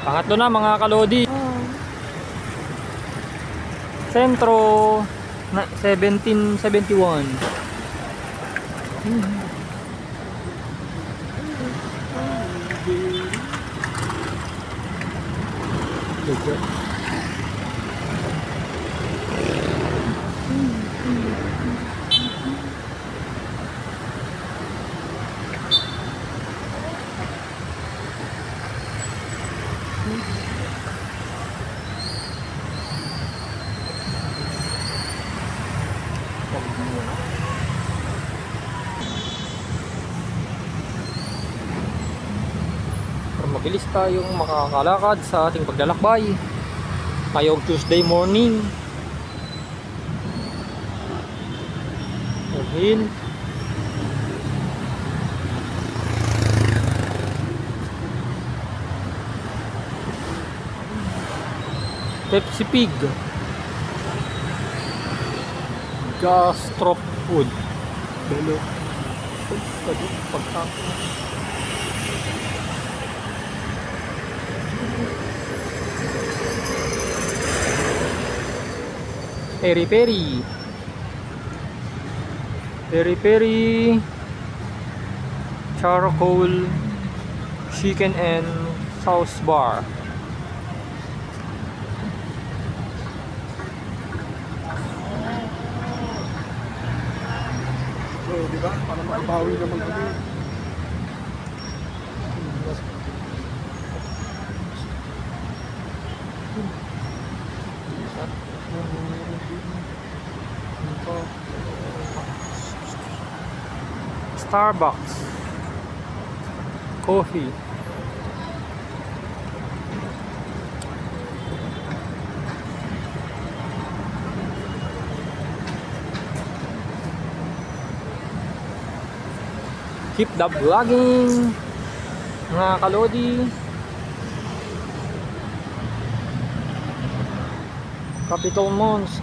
Pangatlo na mga kalodi. Sentro na 1771. Mabilis tayong makakalakad sa ating paglalakbay ngayong Tuesday morning. Dahil Pepsi Pig Gastrop Food Belo pagkakas Peri Peri Charcoal Chicken and Sauce Bar. So, diba? Para makabawi naman kami. Starbucks coffee. Keep the vlogging mga kalodi. Capitol Mons.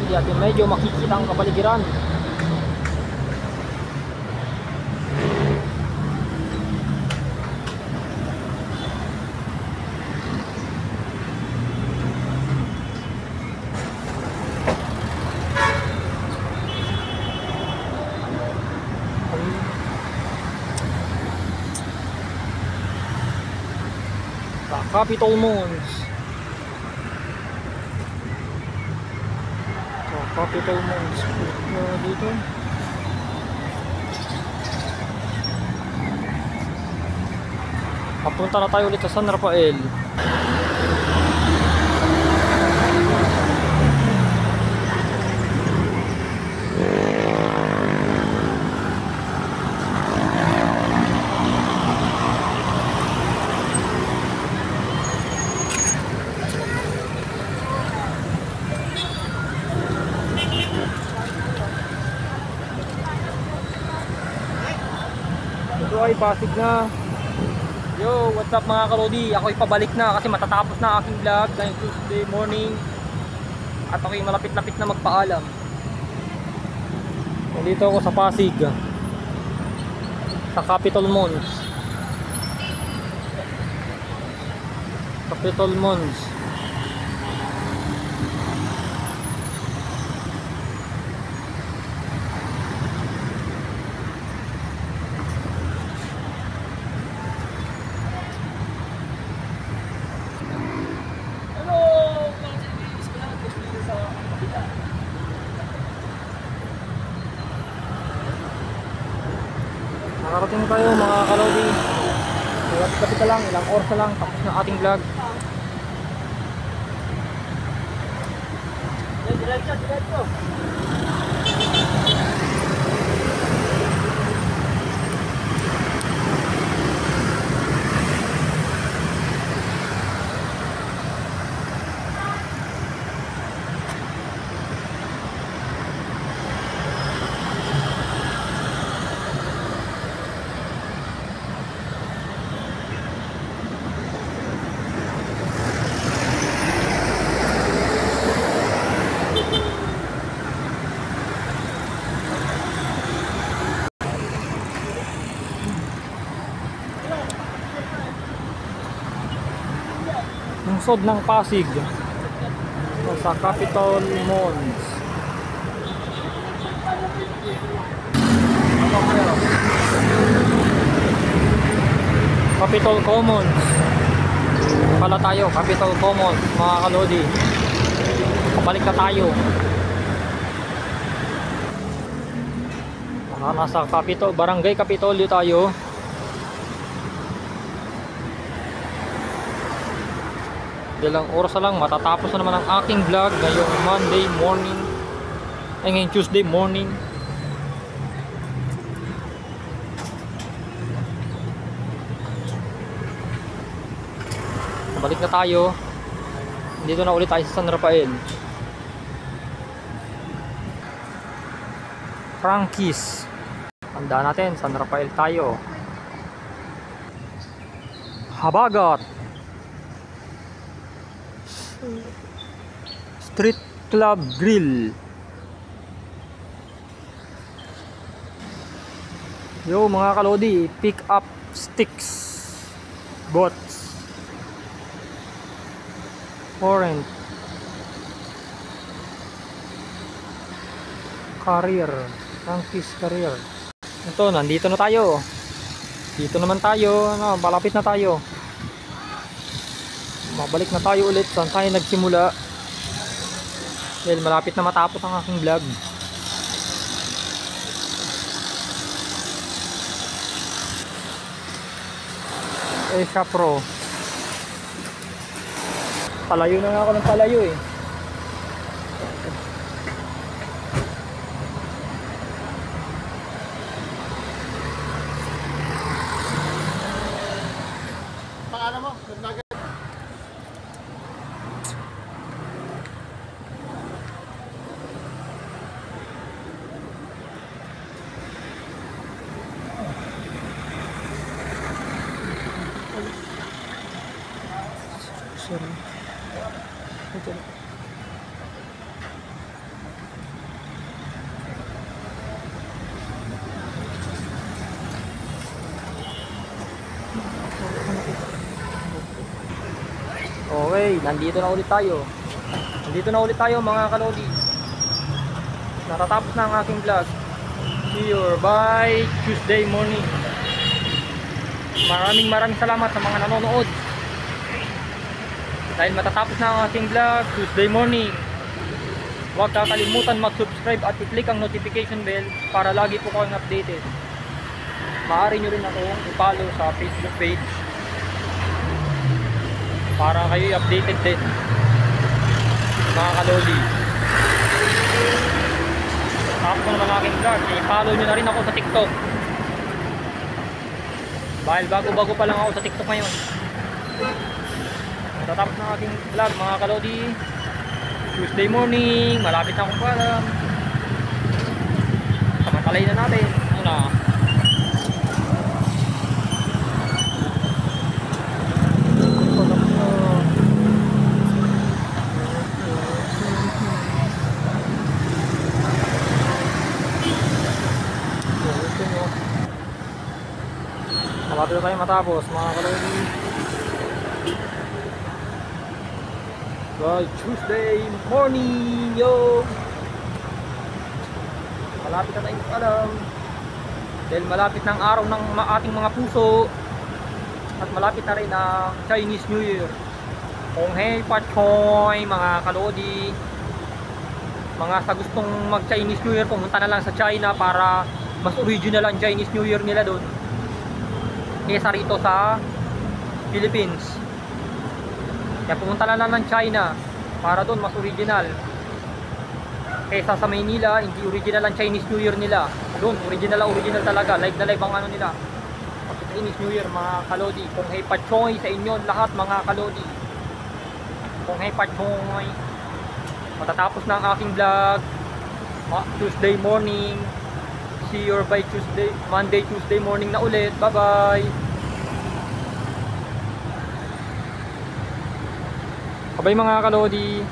Hindi natin medyo makikita ang kapaligiran. Capitol Mons. Capitol Mons dito. Papunta na tayo ulit sa San Rafael. Ay, Pasig na. Yo, what's up mga kalodi? Ako'y pabalik na kasi matatapos na aking vlog ngayong Tuesday morning. At ako'y malapit-lapit na magpaalam. Nandito ako sa Pasig, sa Capitol Mons. Capitol Mons. Nakarating tayo mga kalodi. Lapit-lapit na lang, ilang oras na lang tapos na ating vlog. Diretso. lungsod ng Pasig sa Capitol Mons. Capitol Commons pala tayo, Capitol Commons mga kalodi. Pabalik na tayo. Nasa Capitol, Barangay Capitolio tayo. Dalang oras na lang matatapos na naman ang aking vlog ngayong Monday morning, ay ngayong Tuesday morning. Balik na tayo. Dito na ulit tayo sa San Rafael. Frankie's. Tanda natin, San Rafael tayo. Habagat. Street Club Grill. Yo mga kalodi, pick up sticks, bots, Orient, Career, Frankie's Career. Ito, nandito na tayo. Dito naman tayo, malapit na tayo. Mabalik na tayo ulit saan tayo nagsimula. Dahil malapit na matapos ang aking vlog. Asia Pro. Palayo na nga ako ng palayo eh. Paano mo? Naglaga. Sorry. Ito. Okay, nandito na ulit tayo. Nandito na ulit tayo mga kalodi. Natatapos na ang aking vlog. See you by Tuesday morning. Maraming salamat sa mga nanonood. Dahil matatapos na ang aking vlog Tuesday morning. Huwag kakalimutan mag-subscribe at i-click ang notification bell para lagi po kayong updated. Maaari nyo rin akong i-follow sa Facebook page para kayo updated din mga kaloli. Tapos ko naman aking vlog, i-follow nyo na rin ako sa TikTok dahil bago pa lang ako sa TikTok ngayon. Tatapos na aking vlog mga kalodi. Tuesday morning, malapit na akong palam. Samantalay na natin muna. Malapit na tayo matapos mga kalodi. Well, Tuesday morning, yo! Malapit na tayong alam. Dahil malapit na ang araw ng ating mga puso. At malapit na rin ang Chinese New Year. Kung hey pachoy, mga kalodi. Mga sa gustong mag Chinese New Year, pumunta na lang sa China para mas original ang Chinese New Year nila doon kesa rito sa Philippines. Kaya pumunta na lang ng China para doon mas original. Kaysa sa Maynila, hindi original ang Chinese New Year nila. Doon, original talaga. Live na live ang ano nila. Chinese New Year, mga kalodi. Kung hey pachoy sa inyo lahat, mga kalodi. Kung hey pachoy. Matatapos na ang aking vlog. Tuesday morning. See you by Monday, Tuesday morning na ulit. Bye-bye. Bye mga kalodi.